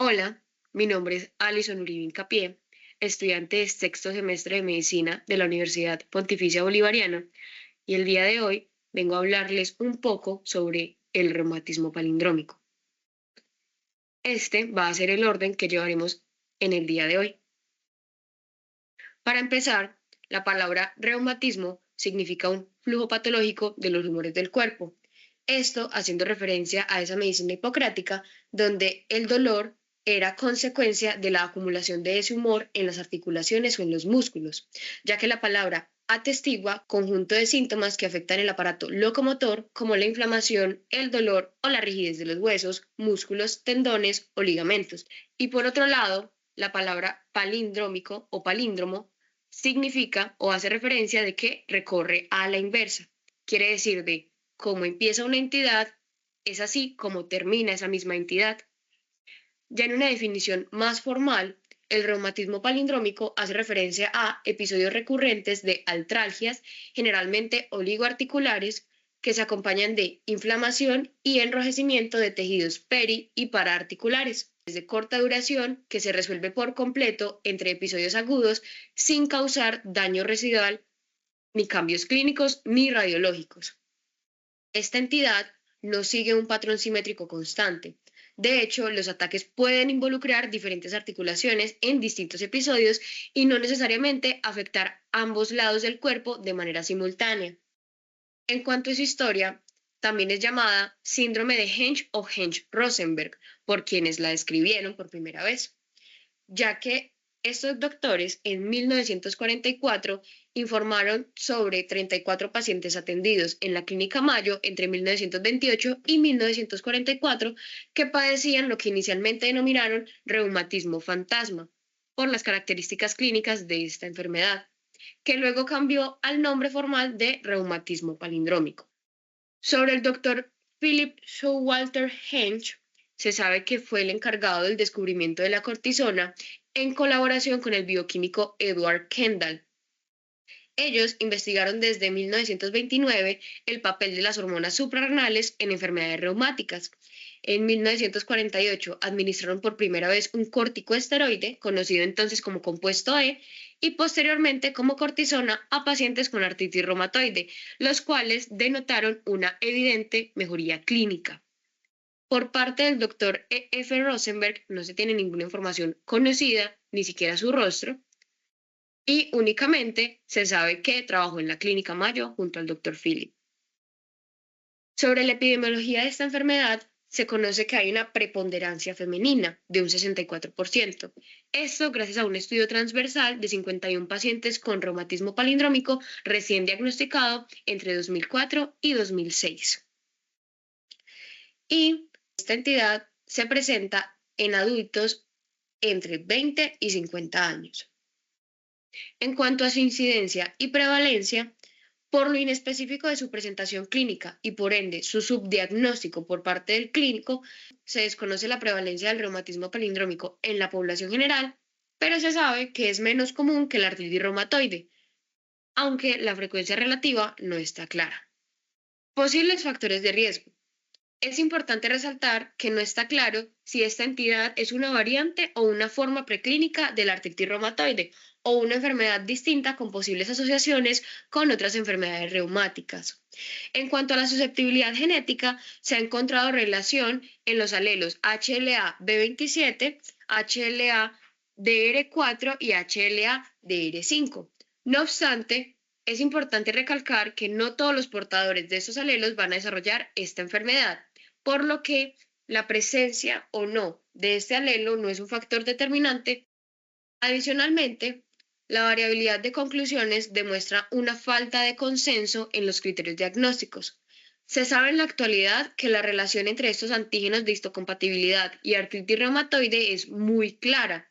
Hola, mi nombre es Alison Uribe Incapié, estudiante de sexto semestre de Medicina de la Universidad Pontificia Bolivariana, y el día de hoy vengo a hablarles un poco sobre el reumatismo palindrómico. Este va a ser el orden que llevaremos en el día de hoy. Para empezar, la palabra reumatismo significa un flujo patológico de los humores del cuerpo. Esto haciendo referencia a esa medicina hipocrática donde el dolor era consecuencia de la acumulación de ese humor en las articulaciones o en los músculos, ya que la palabra atestigua conjunto de síntomas que afectan el aparato locomotor como la inflamación, el dolor o la rigidez de los huesos, músculos, tendones o ligamentos. Y por otro lado, la palabra palindrómico o palíndromo significa o hace referencia de que recorre a la inversa. Quiere decir de cómo empieza una entidad, es así como termina esa misma entidad. Ya en una definición más formal, el reumatismo palindrómico hace referencia a episodios recurrentes de artralgias, generalmente oligoarticulares, que se acompañan de inflamación y enrojecimiento de tejidos peri y paraarticulares. Es de corta duración que se resuelve por completo entre episodios agudos sin causar daño residual, ni cambios clínicos ni radiológicos. Esta entidad no sigue un patrón simétrico constante. De hecho, los ataques pueden involucrar diferentes articulaciones en distintos episodios y no necesariamente afectar ambos lados del cuerpo de manera simultánea. En cuanto a su historia, también es llamada síndrome de Hench o Hench-Rosenberg por quienes la describieron por primera vez, ya que estos doctores en 1944 informaron sobre 34 pacientes atendidos en la Clínica Mayo entre 1928 y 1944 que padecían lo que inicialmente denominaron reumatismo fantasma por las características clínicas de esta enfermedad, que luego cambió al nombre formal de reumatismo palindrómico. Sobre el doctor Philip Showalter Hench, se sabe que fue el encargado del descubrimiento de la cortisona en colaboración con el bioquímico Edward Kendall. Ellos investigaron desde 1929 el papel de las hormonas suprarrenales en enfermedades reumáticas. En 1948 administraron por primera vez un corticoesteroide, conocido entonces como compuesto E, y posteriormente como cortisona a pacientes con artritis reumatoide, los cuales denotaron una evidente mejoría clínica. Por parte del doctor E. F. Rosenberg no se tiene ninguna información conocida, ni siquiera su rostro, y únicamente se sabe que trabajó en la Clínica Mayo junto al doctor Philip. Sobre la epidemiología de esta enfermedad, se conoce que hay una preponderancia femenina de un 64%. Esto gracias a un estudio transversal de 51 pacientes con reumatismo palindrómico recién diagnosticado entre 2004 y 2006. Y esta entidad se presenta en adultos entre 20 y 50 años. En cuanto a su incidencia y prevalencia, por lo inespecífico de su presentación clínica y por ende su subdiagnóstico por parte del clínico, se desconoce la prevalencia del reumatismo palindrómico en la población general, pero se sabe que es menos común que la artritis reumatoide, aunque la frecuencia relativa no está clara. Posibles factores de riesgo. Es importante resaltar que no está claro si esta entidad es una variante o una forma preclínica de la artritis reumatoide o una enfermedad distinta con posibles asociaciones con otras enfermedades reumáticas. En cuanto a la susceptibilidad genética, se ha encontrado relación en los alelos HLA-B27, HLA-DR4 y HLA-DR5. No obstante, es importante recalcar que no todos los portadores de esos alelos van a desarrollar esta enfermedad, por lo que la presencia o no de este alelo no es un factor determinante. Adicionalmente, la variabilidad de conclusiones demuestra una falta de consenso en los criterios diagnósticos. Se sabe en la actualidad que la relación entre estos antígenos de histocompatibilidad y artritis reumatoide es muy clara,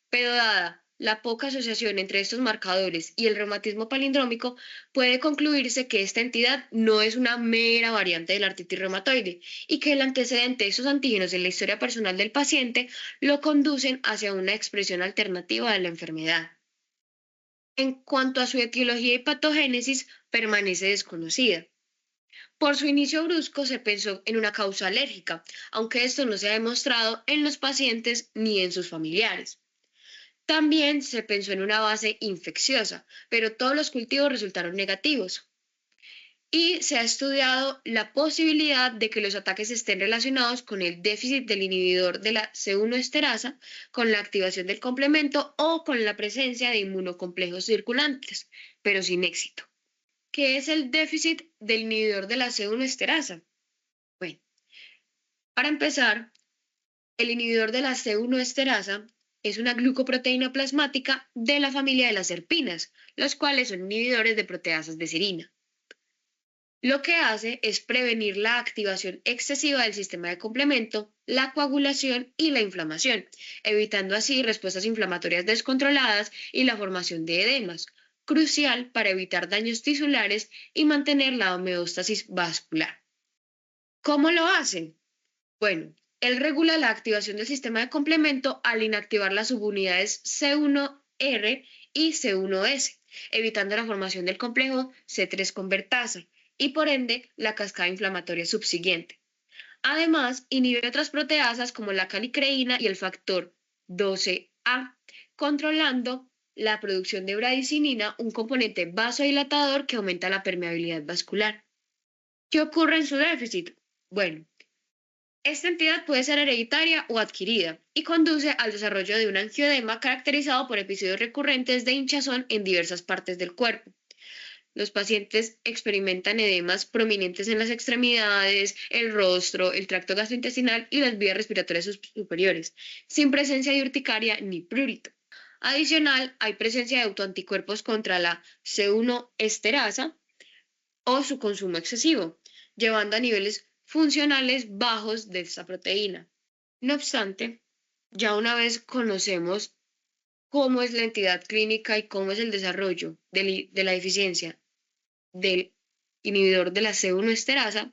pero dada la poca asociación entre estos marcadores y el reumatismo palindrómico, puede concluirse que esta entidad no es una mera variante de la artritis reumatoide y que el antecedente de esos antígenos en la historia personal del paciente lo conducen hacia una expresión alternativa de la enfermedad. En cuanto a su etiología y patogénesis, permanece desconocida. Por su inicio brusco se pensó en una causa alérgica, aunque esto no se ha demostrado en los pacientes ni en sus familiares. También se pensó en una base infecciosa, pero todos los cultivos resultaron negativos. Y se ha estudiado la posibilidad de que los ataques estén relacionados con el déficit del inhibidor de la C1 esterasa, con la activación del complemento o con la presencia de inmunocomplejos circulantes, pero sin éxito. ¿Qué es el déficit del inhibidor de la C1 esterasa? Bueno, para empezar, el inhibidor de la C1 esterasa es una glucoproteína plasmática de la familia de las serpinas, los cuales son inhibidores de proteasas de serina. Lo que hace es prevenir la activación excesiva del sistema de complemento, la coagulación y la inflamación, evitando así respuestas inflamatorias descontroladas y la formación de edemas, crucial para evitar daños tisulares y mantener la homeostasis vascular. ¿Cómo lo hace? Bueno, él regula la activación del sistema de complemento al inactivar las subunidades C1R y C1S, evitando la formación del complejo C3 convertasa y por ende la cascada inflamatoria subsiguiente. Además, inhibe otras proteasas como la calicreína y el factor 12A, controlando la producción de bradicinina, un componente vasodilatador que aumenta la permeabilidad vascular. ¿Qué ocurre en su déficit? Bueno, esta entidad puede ser hereditaria o adquirida y conduce al desarrollo de un angioedema caracterizado por episodios recurrentes de hinchazón en diversas partes del cuerpo. Los pacientes experimentan edemas prominentes en las extremidades, el rostro, el tracto gastrointestinal y las vías respiratorias superiores, sin presencia de urticaria ni prurito. Adicional, hay presencia de autoanticuerpos contra la C1 esterasa o su consumo excesivo, llevando a niveles funcionales bajos de esta proteína. No obstante, ya una vez conocemos cómo es la entidad clínica y cómo es el desarrollo de la deficiencia del inhibidor de la C1 esterasa,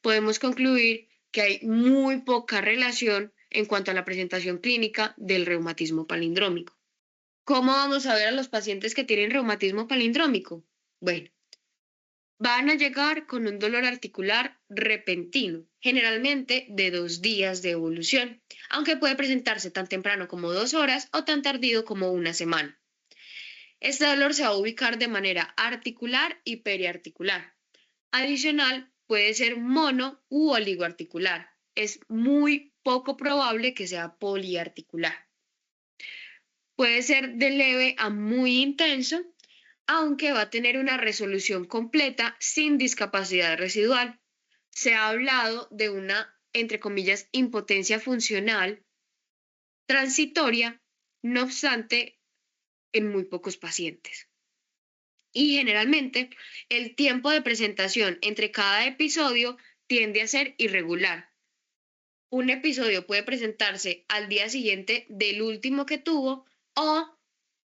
podemos concluir que hay muy poca relación en cuanto a la presentación clínica del reumatismo palindrómico. ¿Cómo vamos a ver a los pacientes que tienen reumatismo palindrómico? Bueno, van a llegar con un dolor articular repentino, generalmente de 2 días de evolución, aunque puede presentarse tan temprano como 2 horas o tan tardío como una semana. Este dolor se va a ubicar de manera articular y periarticular. Adicional, puede ser mono u oligoarticular. Es muy poco probable que sea poliarticular. Puede ser de leve a muy intenso, aunque va a tener una resolución completa sin discapacidad residual. Se ha hablado de una, entre comillas, impotencia funcional transitoria, no obstante, en muy pocos pacientes. Y generalmente, el tiempo de presentación entre cada episodio tiende a ser irregular. Un episodio puede presentarse al día siguiente del último que tuvo o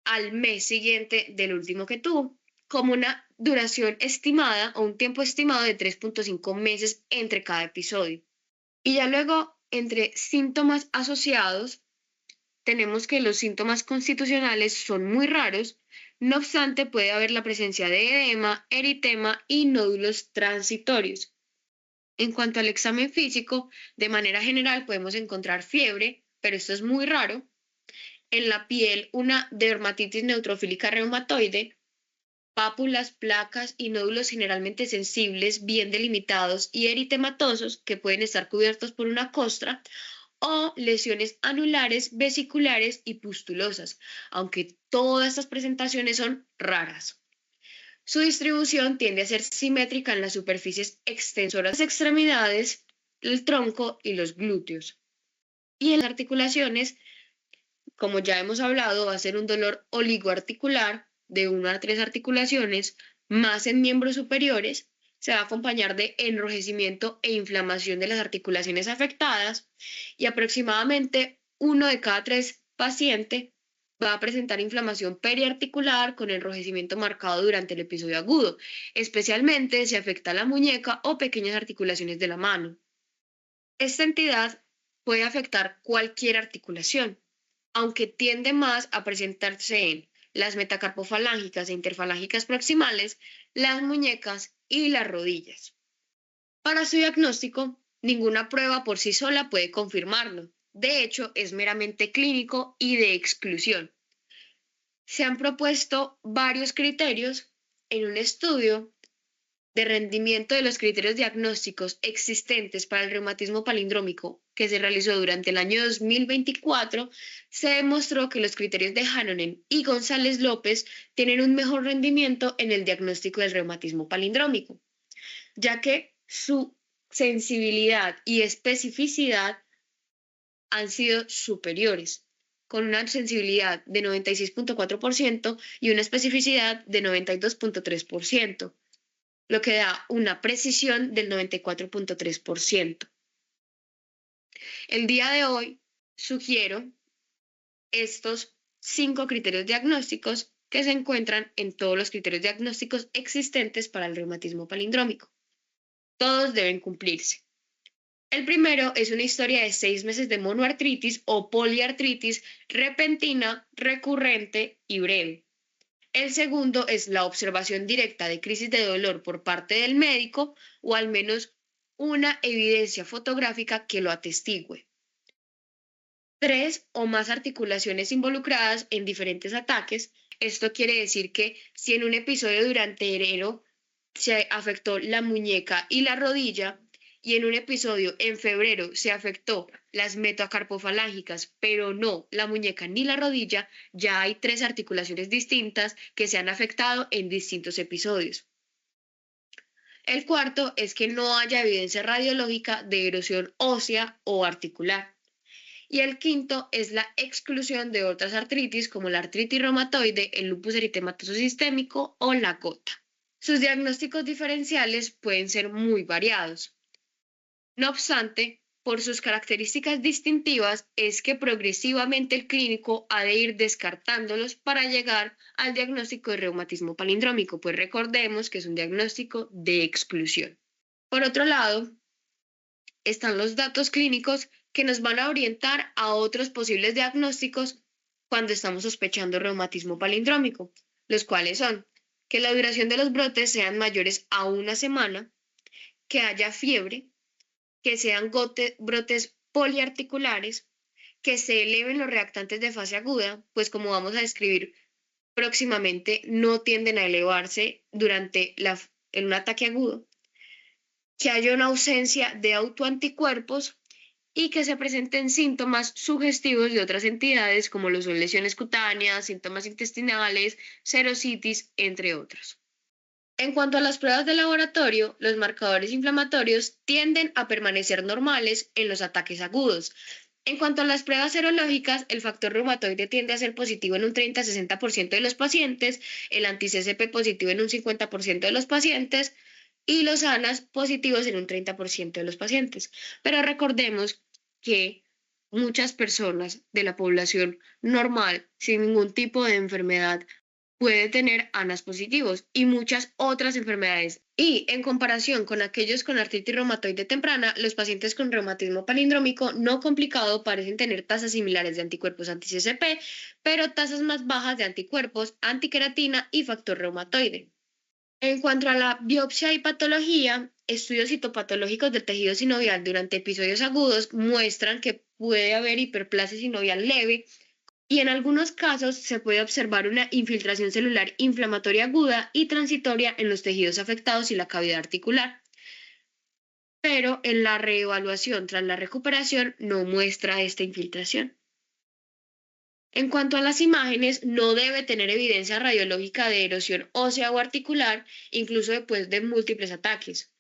al mes siguiente del último que tuvo, como una duración estimada o un tiempo estimado de 3.5 meses entre cada episodio. Y ya luego, entre síntomas asociados, tenemos que los síntomas constitucionales son muy raros, no obstante puede haber la presencia de edema, eritema y nódulos transitorios. En cuanto al examen físico, de manera general podemos encontrar fiebre, pero esto es muy raro. En la piel, una dermatitis neutrofílica reumatoide, pápulas, placas y nódulos generalmente sensibles, bien delimitados y eritematosos que pueden estar cubiertos por una costra o lesiones anulares, vesiculares y pustulosas, aunque todas estas presentaciones son raras. Su distribución tiende a ser simétrica en las superficies extensoras de las extremidades, el tronco y los glúteos. Y en las articulaciones, como ya hemos hablado, va a ser un dolor oligoarticular de 1 a 3 articulaciones, más en miembros superiores. Se va a acompañar de enrojecimiento e inflamación de las articulaciones afectadas y aproximadamente 1 de cada 3 pacientes va a presentar inflamación periarticular con enrojecimiento marcado durante el episodio agudo, especialmente si afecta la muñeca o pequeñas articulaciones de la mano. Esta entidad puede afectar cualquier articulación, aunque tiende más a presentarse en las metacarpofalángicas e interfalángicas proximales, las muñecas y las rodillas. Para su diagnóstico, ninguna prueba por sí sola puede confirmarlo. De hecho, es meramente clínico y de exclusión. Se han propuesto varios criterios en un estudio de rendimiento de los criterios diagnósticos existentes para el reumatismo palindrómico que se realizó durante el año 2024, se demostró que los criterios de Hanonen y González López tienen un mejor rendimiento en el diagnóstico del reumatismo palindrómico, ya que su sensibilidad y especificidad han sido superiores, con una sensibilidad de 96.4% y una especificidad de 92.3%, lo que da una precisión del 94.3%. El día de hoy sugiero estos 5 criterios diagnósticos que se encuentran en todos los criterios diagnósticos existentes para el reumatismo palindrómico. Todos deben cumplirse. El primero es una historia de 6 meses de monoartritis o poliartritis repentina, recurrente y breve. El segundo es la observación directa de crisis de dolor por parte del médico o al menos una evidencia fotográfica que lo atestigue. 3 o más articulaciones involucradas en diferentes ataques. Esto quiere decir que si en un episodio durante enero se afectó la muñeca y la rodilla, y en un episodio en febrero se afectó las metacarpofalángicas, pero no la muñeca ni la rodilla, ya hay 3 articulaciones distintas que se han afectado en distintos episodios. El cuarto es que no haya evidencia radiológica de erosión ósea o articular. Y el quinto es la exclusión de otras artritis como la artritis reumatoide, el lupus eritematoso sistémico o la gota. Sus diagnósticos diferenciales pueden ser muy variados. No obstante, por sus características distintivas es que progresivamente el clínico ha de ir descartándolos para llegar al diagnóstico de reumatismo palindrómico, pues recordemos que es un diagnóstico de exclusión. Por otro lado, están los datos clínicos que nos van a orientar a otros posibles diagnósticos cuando estamos sospechando reumatismo palindrómico, los cuales son que la duración de los brotes sean mayores a 1 semana, que haya fiebre, que sean brotes poliarticulares, que se eleven los reactantes de fase aguda, pues como vamos a describir próximamente, no tienden a elevarse en un ataque agudo, que haya una ausencia de autoanticuerpos y que se presenten síntomas sugestivos de otras entidades como lo son lesiones cutáneas, síntomas intestinales, serositis, entre otros. En cuanto a las pruebas de laboratorio, los marcadores inflamatorios tienden a permanecer normales en los ataques agudos. En cuanto a las pruebas serológicas, el factor reumatoide tiende a ser positivo en un 30-60% de los pacientes, el anti-CCP positivo en un 50% de los pacientes y los ANAS positivos en un 30% de los pacientes. Pero recordemos que muchas personas de la población normal, sin ningún tipo de enfermedad, puede tener ANAS positivos y muchas otras enfermedades. Y en comparación con aquellos con artritis reumatoide temprana, los pacientes con reumatismo palindrómico no complicado parecen tener tasas similares de anticuerpos anti-CCP, pero tasas más bajas de anticuerpos, antiqueratina y factor reumatoide. En cuanto a la biopsia y patología, estudios citopatológicos del tejido sinovial durante episodios agudos muestran que puede haber hiperplasia sinovial leve, y en algunos casos se puede observar una infiltración celular inflamatoria aguda y transitoria en los tejidos afectados y la cavidad articular. Pero en la reevaluación tras la recuperación no muestra esta infiltración. En cuanto a las imágenes, no debe tener evidencia radiológica de erosión ósea o articular, incluso después de múltiples ataques.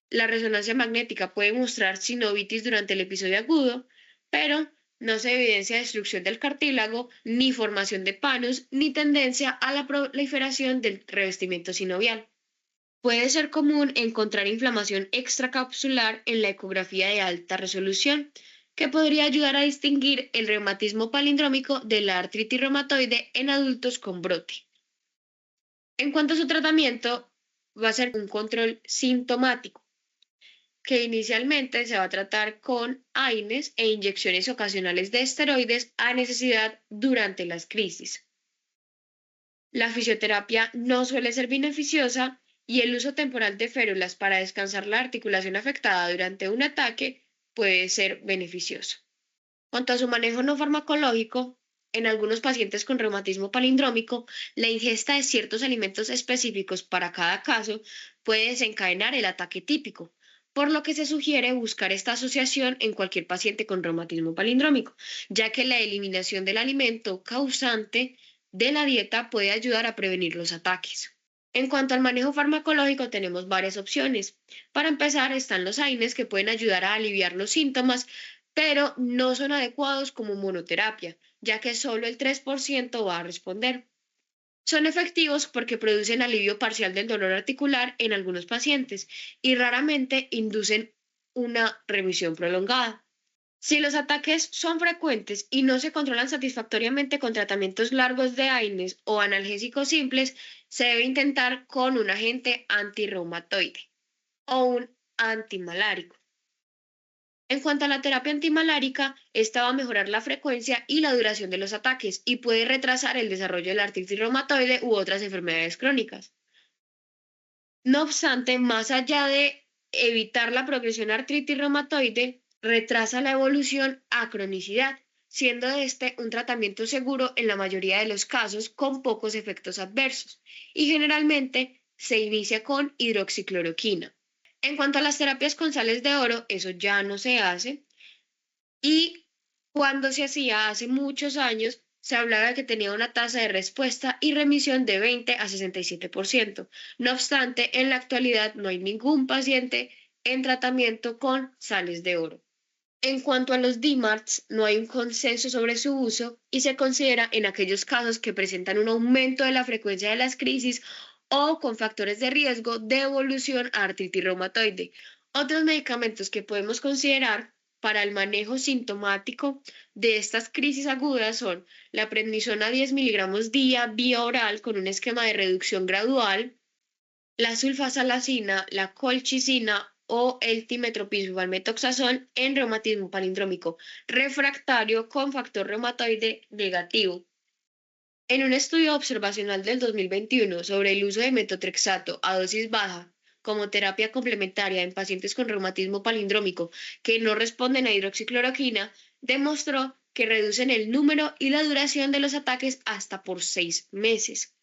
La resonancia magnética puede mostrar sinovitis durante el episodio agudo, pero no se evidencia destrucción del cartílago, ni formación de panos, ni tendencia a la proliferación del revestimiento sinovial. Puede ser común encontrar inflamación extracapsular en la ecografía de alta resolución, que podría ayudar a distinguir el reumatismo palindrómico de la artritis reumatoide en adultos con brote. En cuanto a su tratamiento, va a ser un control sintomático, que inicialmente se va a tratar con AINES e inyecciones ocasionales de esteroides a necesidad durante las crisis. La fisioterapia no suele ser beneficiosa y el uso temporal de férulas para descansar la articulación afectada durante un ataque puede ser beneficioso. Cuanto a su manejo no farmacológico, en algunos pacientes con reumatismo palindrómico, la ingesta de ciertos alimentos específicos para cada caso puede desencadenar el ataque típico, por lo que se sugiere buscar esta asociación en cualquier paciente con reumatismo palindrómico, ya que la eliminación del alimento causante de la dieta puede ayudar a prevenir los ataques. En cuanto al manejo farmacológico, tenemos varias opciones. Para empezar, están los AINES que pueden ayudar a aliviar los síntomas, pero no son adecuados como monoterapia, ya que solo el 3% va a responder. Son efectivos porque producen alivio parcial del dolor articular en algunos pacientes y raramente inducen una remisión prolongada. Si los ataques son frecuentes y no se controlan satisfactoriamente con tratamientos largos de AINES o analgésicos simples, se debe intentar con un agente antirreumatoide o un antimalárico. En cuanto a la terapia antimalárica, esta va a mejorar la frecuencia y la duración de los ataques y puede retrasar el desarrollo de la artritis reumatoide u otras enfermedades crónicas. No obstante, más allá de evitar la progresión a artritis reumatoide, retrasa la evolución a cronicidad, siendo este un tratamiento seguro en la mayoría de los casos con pocos efectos adversos, y generalmente se inicia con hidroxicloroquina. En cuanto a las terapias con sales de oro, eso ya no se hace, y cuando se hacía hace muchos años, se hablaba de que tenía una tasa de respuesta y remisión de 20 a 67%. No obstante, en la actualidad no hay ningún paciente en tratamiento con sales de oro. En cuanto a los DMARDs, no hay un consenso sobre su uso y se considera en aquellos casos que presentan un aumento de la frecuencia de las crisis o con factores de riesgo de evolución a artritis reumatoide. Otros medicamentos que podemos considerar para el manejo sintomático de estas crisis agudas son la prednisona 10 miligramos día vía oral con un esquema de reducción gradual, la sulfasalacina, la colchicina o el timetropin metoxazol en reumatismo palindrómico refractario con factor reumatoide negativo. En un estudio observacional del 2021 sobre el uso de metotrexato a dosis baja como terapia complementaria en pacientes con reumatismo palindrómico que no responden a hidroxicloroquina, demostró que reducen el número y la duración de los ataques hasta por 6 meses.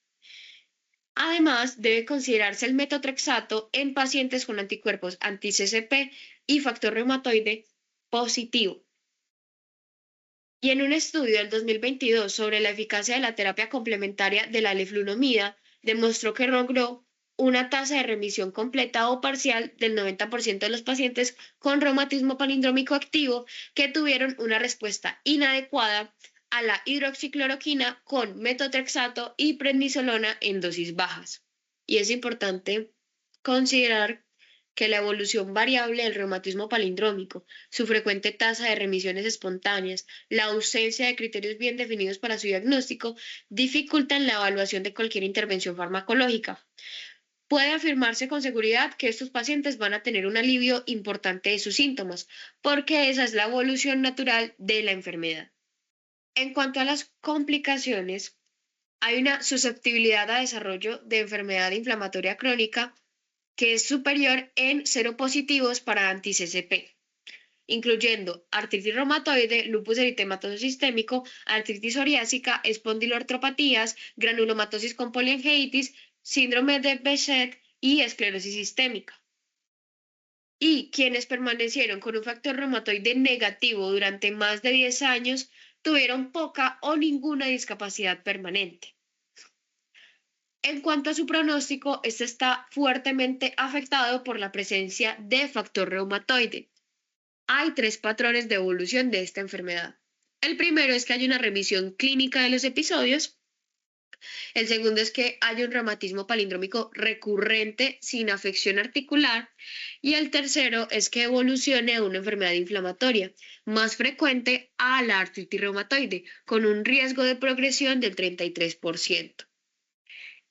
Además, debe considerarse el metotrexato en pacientes con anticuerpos anti-CCP y factor reumatoide positivo. Y en un estudio del 2022 sobre la eficacia de la terapia complementaria de la leflunomida, demostró que logró una tasa de remisión completa o parcial del 90% de los pacientes con reumatismo palindrómico activo que tuvieron una respuesta inadecuada a la hidroxicloroquina con metotrexato y prednisolona en dosis bajas. Y es importante considerar que la evolución variable del reumatismo palindrómico, su frecuente tasa de remisiones espontáneas, la ausencia de criterios bien definidos para su diagnóstico, dificultan la evaluación de cualquier intervención farmacológica. Puede afirmarse con seguridad que estos pacientes van a tener un alivio importante de sus síntomas, porque esa es la evolución natural de la enfermedad. En cuanto a las complicaciones, hay una susceptibilidad a desarrollo de enfermedad inflamatoria crónica que es superior en seropositivos para anti-CCP, incluyendo artritis reumatoide, lupus eritematoso sistémico, artritis psoriásica, espondiloartropatías, granulomatosis con poliangiitis, síndrome de Behçet y esclerosis sistémica. Y quienes permanecieron con un factor reumatoide negativo durante más de 10 años tuvieron poca o ninguna discapacidad permanente. En cuanto a su pronóstico, este está fuertemente afectado por la presencia de factor reumatoide. Hay 3 patrones de evolución de esta enfermedad. El primero es que hay una remisión clínica de los episodios. El segundo es que hay un reumatismo palindrómico recurrente sin afección articular. Y el tercero es que evolucione a una enfermedad inflamatoria más frecuente a la artritis reumatoide, con un riesgo de progresión del 33%.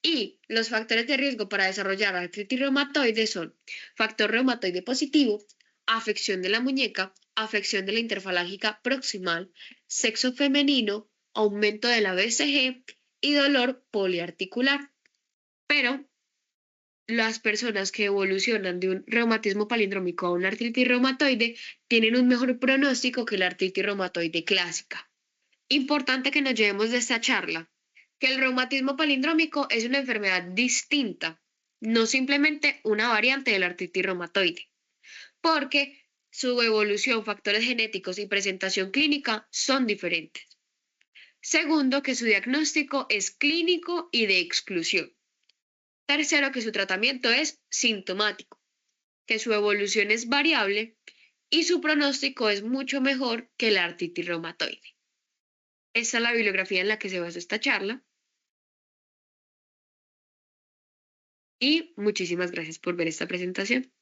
Y los factores de riesgo para desarrollar artritis reumatoide son factor reumatoide positivo, afección de la muñeca, afección de la interfalángica proximal, sexo femenino, aumento de la BCG y dolor poliarticular. Pero las personas que evolucionan de un reumatismo palindrómico a una artritis reumatoide tienen un mejor pronóstico que la artritis reumatoide clásica. Importante que nos llevemos de esta charla, que el reumatismo palindrómico es una enfermedad distinta, no simplemente una variante de la artritis reumatoide, porque su evolución, factores genéticos y presentación clínica son diferentes. Segundo, que su diagnóstico es clínico y de exclusión. Tercero, que su tratamiento es sintomático, que su evolución es variable y su pronóstico es mucho mejor que la artritis reumatoide. Esta es la bibliografía en la que se basa esta charla y muchísimas gracias por ver esta presentación.